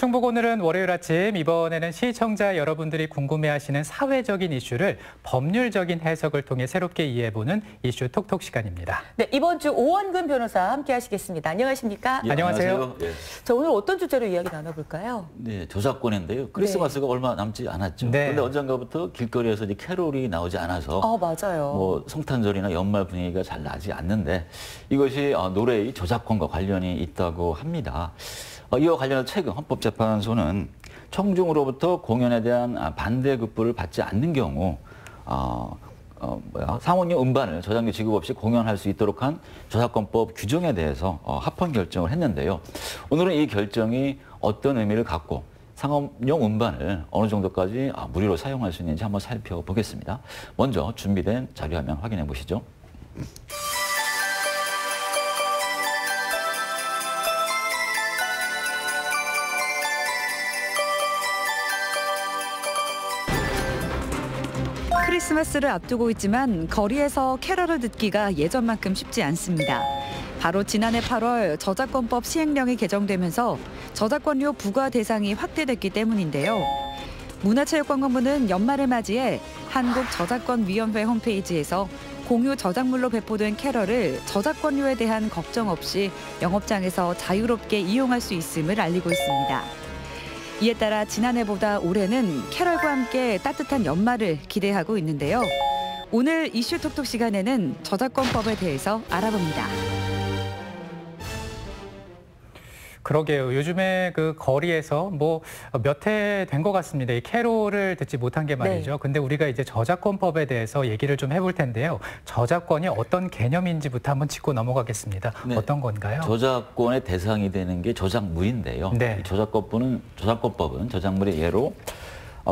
충북 오늘은 월요일 아침 이번에는 시청자 여러분들이 궁금해하시는 사회적인 이슈를 법률적인 해석을 통해 새롭게 이해해보는 이슈 톡톡 시간입니다. 네, 이번 주 오원근 변호사 함께 하시겠습니다. 안녕하십니까? 예, 안녕하세요. 예. 자, 오늘 어떤 주제로 이야기 나눠볼까요? 네, 저작권인데요. 크리스마스가 얼마 남지 않았죠. 네. 그런데 언젠가부터 길거리에서 이제 캐롤이 나오지 않아서 맞아요. 뭐 성탄절이나 연말 분위기가 잘 나지 않는데 이것이 노래의 저작권과 관련이 있다고 합니다. 이와 관련해서 최근 헌법재판소는 청중으로부터 공연에 대한 반대급부를 받지 않는 경우 상업용 음반을 저작료 지급 없이 공연할 수 있도록 한 저작권법 규정에 대해서 합헌 결정을 했는데요. 오늘은 이 결정이 어떤 의미를 갖고 상업용 음반을 어느 정도까지 무료로 사용할 수 있는지 한번 살펴보겠습니다. 먼저 준비된 자료화면 확인해 보시죠. 크리스마스를 앞두고 있지만 거리에서 캐럴을 듣기가 예전만큼 쉽지 않습니다. 바로 지난해 8월 저작권법 시행령이 개정되면서 저작권료 부과 대상이 확대됐기 때문인데요. 문화체육관광부는 연말을 맞이해 한국저작권위원회 홈페이지에서 공유 저작물로 배포된 캐럴을 저작권료에 대한 걱정 없이 영업장에서 자유롭게 이용할 수 있음을 알리고 있습니다. 이에 따라 지난해보다 올해는 캐럴과 함께 따뜻한 연말을 기대하고 있는데요. 오늘 이슈 톡톡 시간에는 저작권법에 대해서 알아봅니다. 그러게요. 요즘에 그 거리에서 뭐 몇 해 된 것 같습니다. 이 캐롤을 듣지 못한 게 말이죠. 네. 근데 우리가 이제 저작권법에 대해서 얘기를 좀 해볼 텐데요. 저작권이 어떤 개념인지부터 한번 짚고 넘어가겠습니다. 네. 어떤 건가요? 저작권의 대상이 되는 게 저작물인데요. 네. 이 저작권법은 저작물의 예로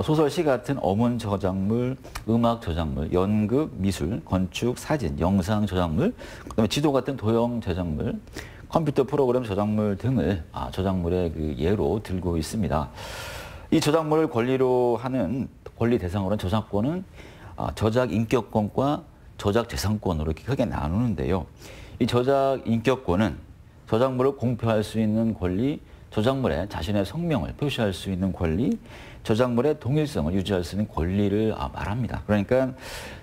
소설, 시 같은 어문 저작물, 음악 저작물, 연극, 미술, 건축, 사진, 영상 저작물, 그다음에 지도 같은 도형 저작물, 컴퓨터 프로그램 저작물 등을 저작물의 그 예로 들고 있습니다. 이 저작물을 권리로 하는 권리 대상으로는 저작권은 저작 인격권과 저작 재산권으로 이렇게 크게 나누는데요. 이 저작 인격권은 저작물을 공표할 수 있는 권리, 저작물에 자신의 성명을 표시할 수 있는 권리, 저작물의 동일성을 유지할 수 있는 권리를 말합니다. 그러니까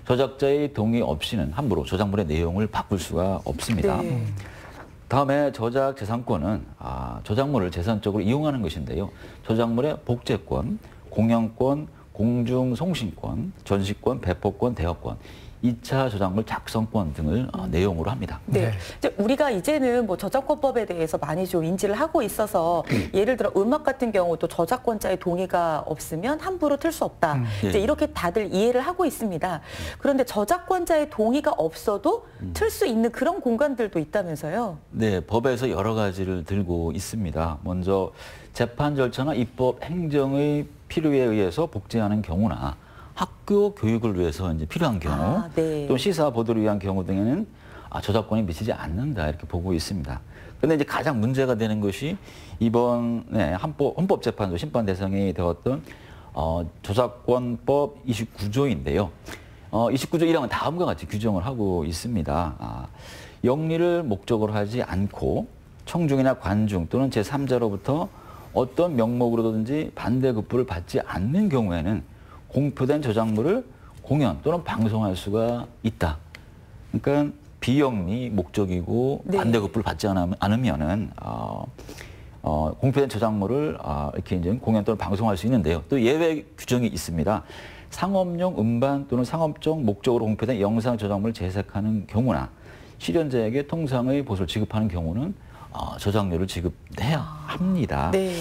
저작자의 동의 없이는 함부로 저작물의 내용을 바꿀 수가 없습니다. 네. 다음에 저작 재산권은 저작물을 재산적으로 이용하는 것인데요. 저작물의 복제권, 공연권, 공중송신권, 전시권, 배포권, 대여권, 2차 저작물 작성권 등을 내용으로 합니다. 네. 네. 이제 우리가 이제는 뭐 저작권법에 대해서 많이 좀 인지를 하고 있어서 예를 들어 음악 같은 경우도 저작권자의 동의가 없으면 함부로 틀 수 없다. 이제 예. 이렇게 다들 이해를 하고 있습니다. 그런데 저작권자의 동의가 없어도 틀 수 있는 그런 공간들도 있다면서요? 네, 법에서 여러 가지를 들고 있습니다. 먼저 재판 절차나 입법 행정의 필요에 의해서 복제하는 경우나 학교 교육을 위해서 이제 필요한 경우, 네. 또 시사 보도를 위한 경우 등에는 저작권이 미치지 않는다 이렇게 보고 있습니다. 그런데 이제 가장 문제가 되는 것이 이번에 헌법재판소 심판 대상이 되었던 저작권법 29조인데요. 29조 1항은 다음과 같이 규정을 하고 있습니다. 영리를 목적으로 하지 않고 청중이나 관중 또는 제3자로부터 어떤 명목으로든지 반대급부를 받지 않는 경우에는 공표된 저작물을 공연 또는 방송할 수가 있다. 그러니까 비영리 목적이고 네. 반대급부를 받지 않으면은 공표된 저작물을 이렇게 이제 공연 또는 방송할 수 있는데요. 또 예외 규정이 있습니다. 상업용 음반 또는 상업적 목적으로 공표된 영상 저작물을 제작하는 경우나 실현자에게 통상의 보수를 지급하는 경우는 저작료를 지급해야 합니다. 네.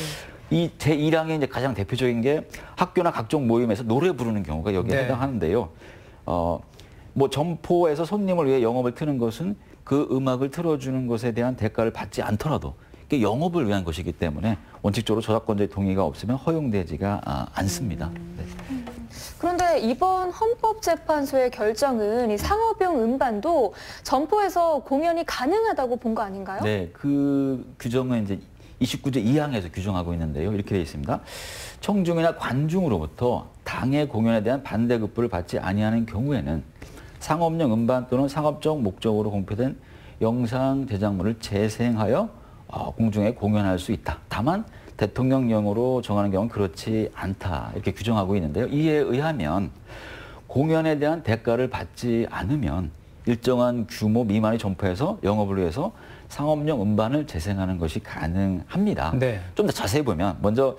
이 제1항의 이제 가장 대표적인 게 학교나 각종 모임에서 노래 부르는 경우가 여기에 네. 해당하는데요. 뭐 점포에서 손님을 위해 영업을 트는 것은 그 음악을 틀어주는 것에 대한 대가를 받지 않더라도 이게 영업을 위한 것이기 때문에 원칙적으로 저작권자의 동의가 없으면 허용되지가 않습니다. 네. 그런데 이번 헌법재판소의 결정은 이 상업용 음반도 점포에서 공연이 가능하다고 본 거 아닌가요? 네, 그 규정은 이제 29조 2항에서 규정하고 있는데요. 이렇게 되어 있습니다. 청중이나 관중으로부터 당의 공연에 대한 반대급부를 받지 아니하는 경우에는 상업용 음반 또는 상업적 목적으로 공표된 영상 제작물을 재생하여 공중에 공연할 수 있다. 다만 대통령령으로 정하는 경우는 그렇지 않다 이렇게 규정하고 있는데요. 이에 의하면 공연에 대한 대가를 받지 않으면 일정한 규모 미만의 점포에서 영업을 위해서 상업용 음반을 재생하는 것이 가능합니다. 네. 좀 더 자세히 보면 먼저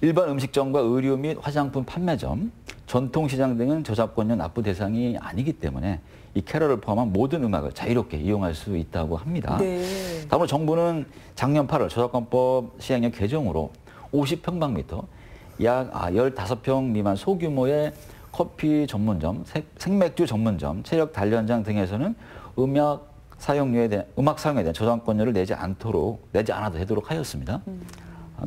일반 음식점과 의류 및 화장품 판매점, 전통시장 등은 저작권료 납부 대상이 아니기 때문에 이 캐럴을 포함한 모든 음악을 자유롭게 이용할 수 있다고 합니다. 네. 다음으로 정부는 작년 8월 저작권법 시행령 개정으로 50평방미터 약 15평 미만 소규모의 커피 전문점, 생맥주 전문점, 체력 단련장 등에서는 음악 사용료에 대한 저작권료를 내지 않아도 되도록 하였습니다.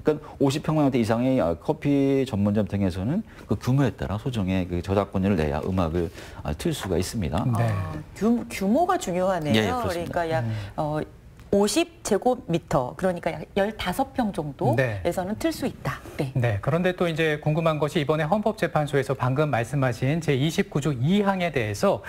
그러니까 50평방미터 이상의 커피 전문점 등에서는 그 규모에 따라 소정의 그 저작권료를 내야 음악을 틀 수가 있습니다. 네. 규모가 중요하네요. 예, 그렇습니다. 그러니까 약 50제곱미터, 그러니까 약 15평 정도에서는 틀 수 있다. 네. 네. 그런데 또 이제 궁금한 것이 이번에 헌법재판소에서 방금 말씀하신 제29조 2항에 대해서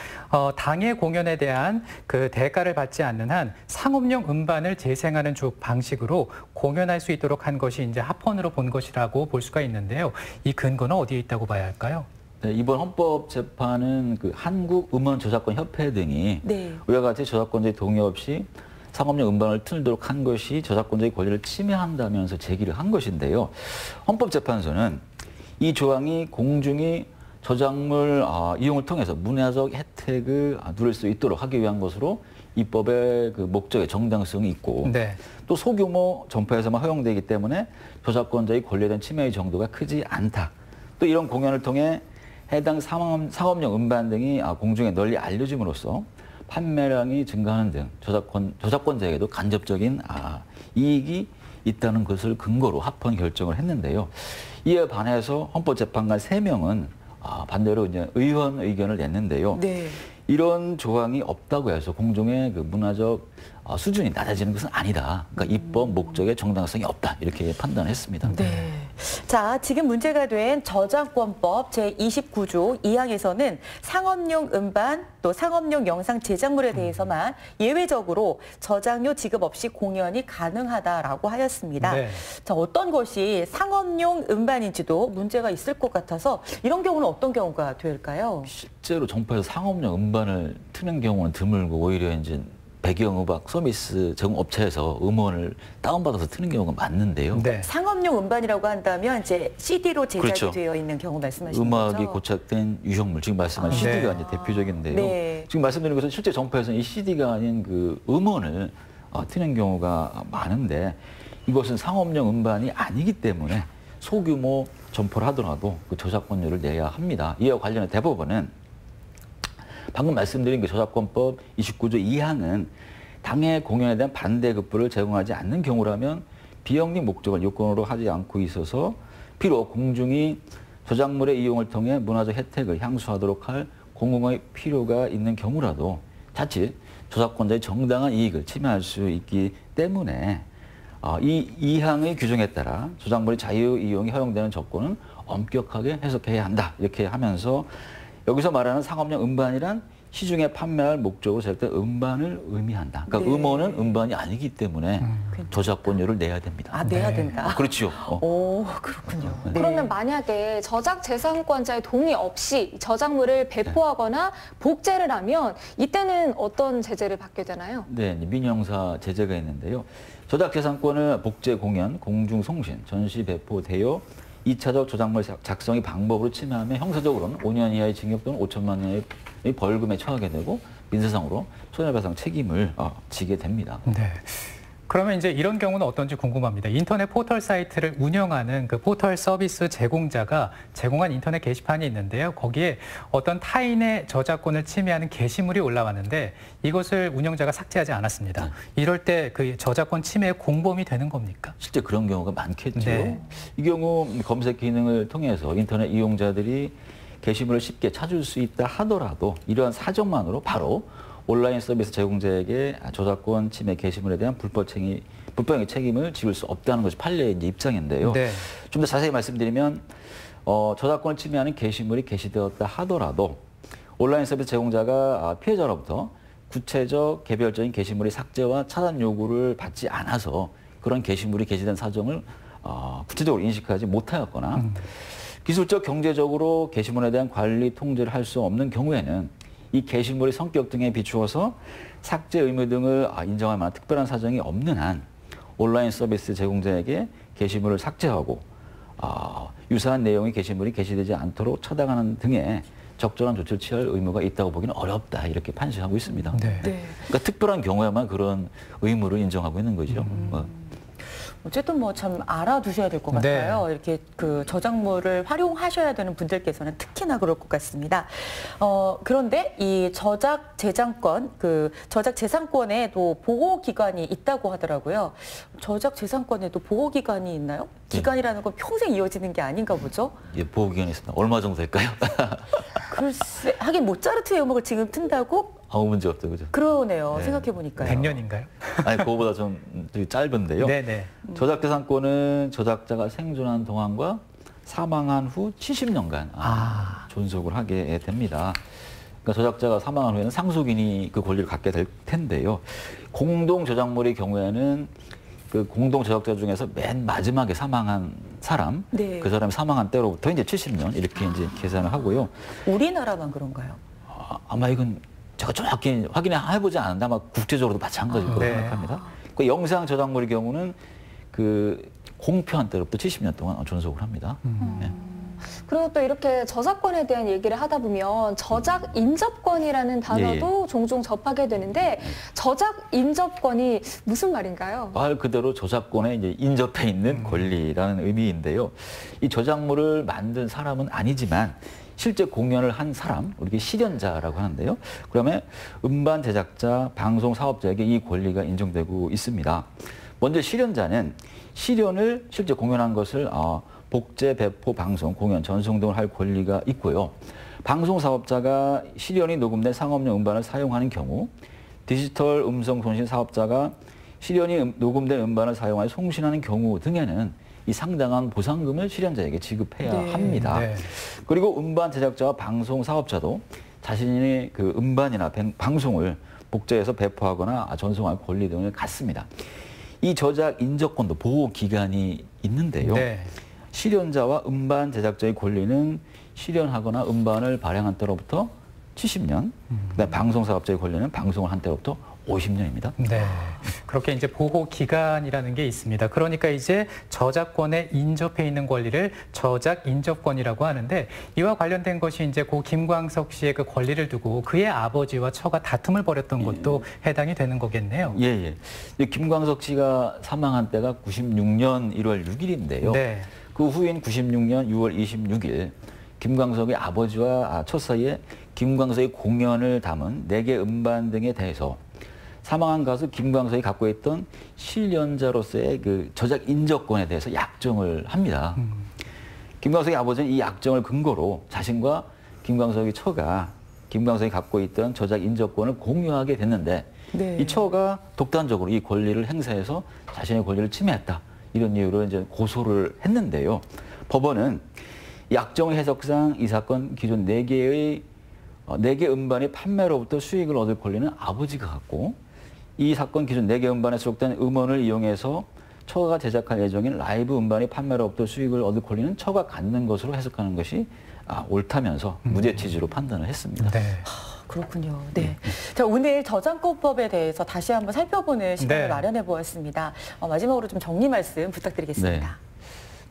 당의 공연에 대한 그 대가를 받지 않는 한 상업용 음반을 재생하는 방식으로 공연할 수 있도록 한 것이 이제 합헌으로 본 것이라고 볼 수가 있는데요. 이 근거는 어디에 있다고 봐야 할까요? 네, 이번 헌법재판은 그 한국음원저작권협회 등이 네. 이와 같이 저작권자의 동의 없이 상업용 음반을 틀도록 한 것이 저작권자의 권리를 침해한다면서 제기를 한 것인데요. 헌법재판소는 이 조항이 공중이 저작물 이용을 통해서 문화적 혜택을 누릴 수 있도록 하기 위한 것으로 입법의 그 목적의 정당성이 있고 네. 또 소규모 점포에서만 허용되기 때문에 저작권자의 권리에 대한 침해의 정도가 크지 않다. 또 이런 공연을 통해 해당 상업용 음반 등이 공중에 널리 알려짐으로써 판매량이 증가하는 등 저작권자에게도 간접적인 이익이 있다는 것을 근거로 합헌 결정을 했는데요. 이에 반해서 헌법재판관 3명은 반대로 이제 의원 의견을 냈는데요. 네. 이런 조항이 없다고 해서 공중의 그 문화적 수준이 낮아지는 것은 아니다. 그러니까 입법 목적의 정당성이 없다. 이렇게 판단했습니다. 네. 자, 지금 문제가 된 저작권법 제29조 2항에서는 상업용 음반 또 상업용 영상 제작물에 대해서만 예외적으로 저작료 지급 없이 공연이 가능하다라고 하였습니다. 네. 자, 어떤 것이 상업용 음반인지도 문제가 있을 것 같아서 이런 경우는 어떤 경우가 될까요? 실제로 점포에서 상업용 음반을 트는 경우는 드물고 오히려 이제 배경음악 서비스 제공업체에서 음원을 다운받아서 트는 경우가 많은데요. 네. 상업용 음반이라고 한다면 이제 CD로 제작이 그렇죠. 되어 있는 경우 말씀하시는 거죠? 음악이 고착된 유형물, 지금 말씀한 CD가 이제 대표적인데요. 네. 지금 말씀드린 것은 실제 점포에서는 이 CD가 아닌 그 음원을 트는 경우가 많은데 이것은 상업용 음반이 아니기 때문에 소규모 점포를 하더라도 그 저작권료를 내야 합니다. 이와 관련해 대법원은 방금 말씀드린 그 저작권법 29조 2항은 당해 공연에 대한 반대급부를 제공하지 않는 경우라면 비영리 목적을 요건으로 하지 않고 있어서 비록 공중이 저작물의 이용을 통해 문화적 혜택을 향수하도록 할 공공의 필요가 있는 경우라도 자칫 저작권자의 정당한 이익을 침해할 수 있기 때문에 이 2항의 규정에 따라 저작물의 자유 이용이 허용되는 조건은 엄격하게 해석해야 한다. 이렇게 하면서 여기서 말하는 상업용 음반이란 시중에 판매할 목적으로 제작된 음반을 의미한다. 그러니까 네. 음원은 음반이 아니기 때문에 저작권료를 내야 됩니다. 내야 된다. 그렇죠. 오, 그렇군요. 네. 그러면 만약에 저작 재산권자의 동의 없이 저작물을 배포하거나 복제를 하면 이때는 어떤 제재를 받게 되나요? 네, 민형사 제재가 있는데요. 저작재산권을 복제 공연, 공중송신, 전시 배포, 대여, 2차적 저작물 작성의 방법으로 침해하면 형사적으로는 5년 이하의 징역 또는 5천만 원의 벌금에 처하게 되고 민사상으로 손해배상 책임을 지게 됩니다. 네. 그러면 이제 이런 경우는 어떤지 궁금합니다. 인터넷 포털 사이트를 운영하는 그 포털 서비스 제공자가 제공한 인터넷 게시판이 있는데요. 거기에 어떤 타인의 저작권을 침해하는 게시물이 올라왔는데 이것을 운영자가 삭제하지 않았습니다. 네. 이럴 때 그 저작권 침해 공범이 되는 겁니까? 실제 그런 경우가 많겠죠. 네. 이 경우 검색 기능을 통해서 인터넷 이용자들이 게시물을 쉽게 찾을 수 있다 하더라도 이러한 사정만으로 바로 온라인 서비스 제공자에게 저작권 침해 게시물에 대한 불법행위 책임을 지을 수 없다는 것이 판례의 입장인데요. 네. 좀 더 자세히 말씀드리면 저작권을 침해하는 게시물이 게시되었다 하더라도 온라인 서비스 제공자가 피해자로부터 구체적 개별적인 게시물의 삭제와 차단 요구를 받지 않아서 그런 게시물이 게시된 사정을 구체적으로 인식하지 못하였거나 기술적, 경제적으로 게시물에 대한 관리, 통제를 할 수 없는 경우에는 이 게시물의 성격 등에 비추어서 삭제 의무 등을 인정할 만한 특별한 사정이 없는 한 온라인 서비스 제공자에게 게시물을 삭제하고 유사한 내용의 게시물이 게시되지 않도록 처단하는 등의 적절한 조치를 취할 의무가 있다고 보기는 어렵다, 이렇게 판시하고 있습니다. 네. 네. 그러니까 특별한 경우에만 그런 의무를 인정하고 있는 거죠. 어쨌든 뭐 참 알아두셔야 될 것 같아요. 네. 이렇게 그 저작물을 활용하셔야 되는 분들께서는 특히나 그럴 것 같습니다. 그런데 이 저작 재산권, 그 저작 재산권에도 보호 기간이 있다고 하더라고요. 저작 재산권에도 보호 기간이 있나요? 기간이라는 건 평생 이어지는 게 아닌가 보죠? 예, 보호 기간이 있습니다. 얼마 정도 될까요? 글쎄, 하긴 모차르트의 음악을 지금 튼다고? 아무 문제 없죠, 그죠? 그러네요. 네. 생각해 보니까요. 100년인가요? 아니, 그거보다 좀 되게 짧은데요. 네네. 저작재산권은 저작자가 생존한 동안과 사망한 후 70년간 존속을 하게 됩니다. 그러니까 저작자가 사망한 후에는 상속인이 그 권리를 갖게 될 텐데요. 공동 저작물의 경우에는 그 공동 저작자 중에서 맨 마지막에 사망한 사람, 네. 그 사람이 사망한 때로부터 이제 70년 이렇게 이제 계산을 하고요. 우리나라만 그런가요? 아마 이건 제가 정확히 확인해보지 않았는데 아마 국제적으로도 마찬가지일 거라고 네. 생각합니다. 그 영상 저작물의 경우는 그 공표한 때로부터 70년 동안 존속을 합니다. 네. 그리고 또 이렇게 저작권에 대한 얘기를 하다 보면 저작 인접권이라는 단어도 종종 접하게 되는데 저작 인접권이 무슨 말인가요? 말 그대로 저작권에 이제 인접해 있는 권리라는 의미인데요. 이 저작물을 만든 사람은 아니지만 실제 공연을 한 사람, 우리 실현자라고 하는데요. 그러면 음반 제작자, 방송 사업자에게 이 권리가 인정되고 있습니다. 먼저 실현자는 실현을 실제 공연한 것을 복제, 배포, 방송, 공연, 전송 등을 할 권리가 있고요. 방송 사업자가 실현이 녹음된 상업용 음반을 사용하는 경우, 디지털 음성 송신 사업자가 실현이 녹음된 음반을 사용하여 송신하는 경우 등에는 이 상당한 보상금을 실현자에게 지급해야 네. 합니다. 네. 그리고 음반 제작자와 방송 사업자도 자신의 그 음반이나 방송을 복제해서 배포하거나 전송할 권리 등을 갖습니다. 이 저작 인접권도 보호 기간이 있는데요. 네. 실현자와 음반 제작자의 권리는 실현하거나 음반을 발행한 때로부터 70년, 그다음에 방송 사업자의 권리는 방송을 한 때로부터 50년입니다. 네. 그렇게 이제 보호 기간이라는 게 있습니다. 그러니까 이제 저작권에 인접해 있는 권리를 저작 인접권이라고 하는데 이와 관련된 것이 이제 고 김광석 씨의 그 권리를 두고 그의 아버지와 처가 다툼을 벌였던 것도 해당이 되는 거겠네요. 예. 김광석 씨가 사망한 때가 96년 1월 6일인데요. 네. 그 후인 96년 6월 26일 김광석의 아버지와 처 사이에 김광석의 공연을 담은 4개 음반 등에 대해서 사망한 가수 김광석이 갖고 있던 실현자로서의 그 저작 인접권에 대해서 약정을 합니다. 김광석의 아버지는 이 약정을 근거로 자신과 김광석의 처가 김광석이 갖고 있던 저작 인접권을 공유하게 됐는데 네. 이 처가 독단적으로 이 권리를 행사해서 자신의 권리를 침해했다. 이런 이유로 이제 고소를 했는데요. 법원은 약정 해석상 이 사건 기존 4개 음반의 판매로부터 수익을 얻을 권리는 아버지가 갖고 이 사건 기존 4개 음반에 수록된 음원을 이용해서 처가 제작할 예정인 라이브 음반의 판매로부터 수익을 얻을 권리는 처가 갖는 것으로 해석하는 것이 옳다면서 무죄 취지로 판단을 했습니다. 네. 그렇군요. 네. 자, 오늘 저작권법에 대해서 다시 한번 살펴보는 시간을 네. 마련해 보았습니다. 마지막으로 좀 정리 말씀 부탁드리겠습니다. 네.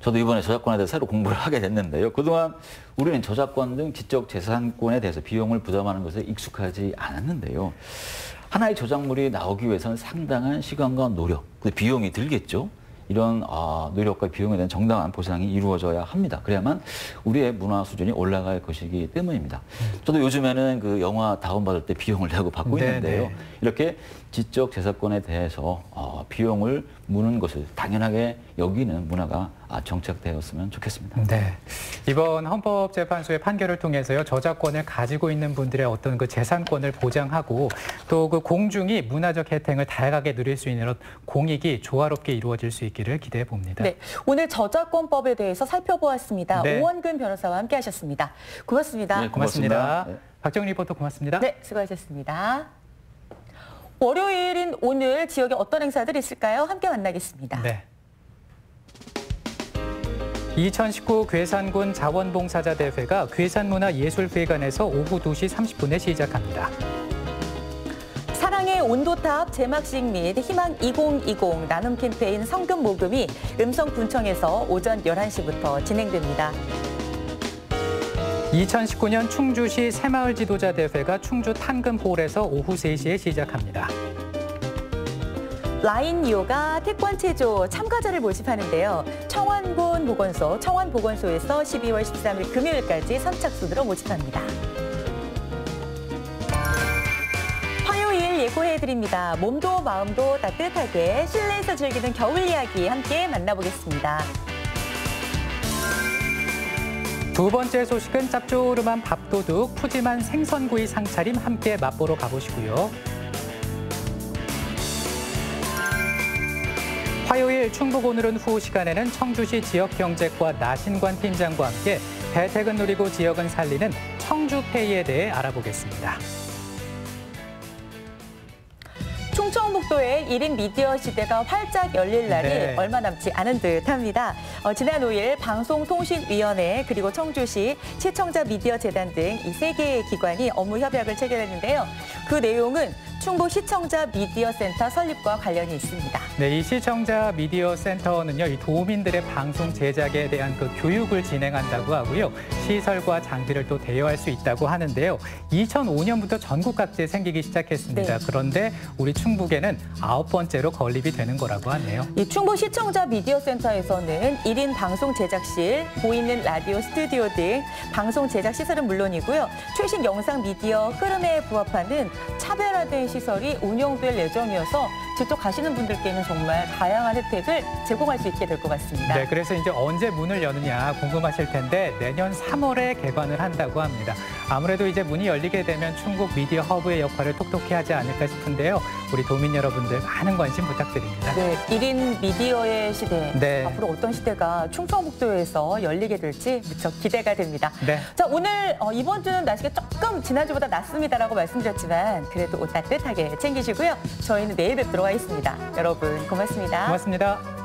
저도 이번에 저작권에 대해서 새로 공부를 하게 됐는데요. 그동안 우리는 저작권 등 지적 재산권에 대해서 비용을 부담하는 것에 익숙하지 않았는데요. 하나의 저작물이 나오기 위해서는 상당한 시간과 노력, 비용이 들겠죠. 이런 노력과 비용에 대한 정당한 보상이 이루어져야 합니다. 그래야만 우리의 문화 수준이 올라갈 것이기 때문입니다. 저도 요즘에는 그 영화 다운받을 때 비용을 내고 받고 있는데요. 네네. 이렇게 지적 재산권에 대해서 비용을 무는 것을 당연하게 여기는 문화가 정착되었으면 좋겠습니다. 네. 이번 헌법재판소의 판결을 통해서요, 저작권을 가지고 있는 분들의 어떤 그 재산권을 보장하고 또 그 공중이 문화적 혜택을 다양하게 누릴 수 있는 공익이 조화롭게 이루어질 수 있기를 기대해 봅니다. 네, 오늘 저작권법에 대해서 살펴보았습니다. 네. 오원근 변호사와 함께하셨습니다. 고맙습니다. 네, 고맙습니다. 네. 박정훈 리포터 고맙습니다. 네, 수고하셨습니다. 월요일인 오늘 지역에 어떤 행사들이 있을까요? 함께 만나겠습니다. 네. 2019 괴산군 자원봉사자 대회가 괴산문화예술회관에서 오후 2시 30분에 시작합니다. 사랑의 온도탑 제막식 및 희망 2020 나눔 캠페인 성금 모금이 음성군청에서 오전 11시부터 진행됩니다. 2019년 충주시 새마을 지도자 대회가 충주 탄금홀에서 오후 3시에 시작합니다. 라인 요가 태권체조 참가자를 모집하는데요. 청원군 보건소, 청원보건소에서 12월 13일 금요일까지 선착순으로 모집합니다. 화요일 예고해드립니다. 몸도 마음도 따뜻하게 실내에서 즐기는 겨울 이야기 함께 만나보겠습니다. 두 번째 소식은 짭조름한 밥도둑, 푸짐한 생선구이 상차림 함께 맛보러 가보시고요. 화요일 충북 오늘은 후 시간에는 청주시 지역경제과 나신관 팀장과 함께 대택은 누리고 지역은 살리는 청주페이에 대해 알아보겠습니다. 충청북도의 1인 미디어 시대가 활짝 열릴 날이 얼마 남지 않은 듯합니다. 지난 5일 방송통신위원회 그리고 청주시 시청자 미디어 재단 등 이 세 개의 기관이 업무 협약을 체결했는데요. 그 내용은 충북 시청자 미디어 센터 설립과 관련이 있습니다. 네, 이 시청자 미디어 센터는요, 이 도민들의 방송 제작에 대한 그 교육을 진행한다고 하고요. 시설과 장비를 또 대여할 수 있다고 하는데요. 2005년부터 전국 각지에 생기기 시작했습니다. 네. 그런데 우리 충북에는 9번째로 건립이 되는 거라고 하네요. 이 충북 시청자 미디어 센터에서는 1인 방송 제작실, 보이는 라디오 스튜디오 등 방송 제작 시설은 물론이고요. 최신 영상 미디어 흐름에 부합하는 차별화된 시설이 운영될 예정이어서 직접 가시는 분들께는 정말 다양한 혜택을 제공할 수 있게 될 것 같습니다. 네, 그래서 이제 언제 문을 여느냐 궁금하실 텐데 내년 3월에 개관을 한다고 합니다. 아무래도 이제 문이 열리게 되면 충북 미디어 허브의 역할을 톡톡히 하지 않을까 싶은데요. 우리 도민 여러분들 많은 관심 부탁드립니다. 네, 1인 미디어의 시대. 네. 앞으로 어떤 시대가 충청북도에서 열리게 될지 무척 기대가 됩니다. 네. 자, 오늘 이번 주는 날씨가 조금 지난주보다 낫습니다라고 말씀드렸지만 그래도 옷 따뜻하게 챙기시고요. 저희는 내일 뵙도록 하겠습니다. 여러분 고맙습니다. 고맙습니다.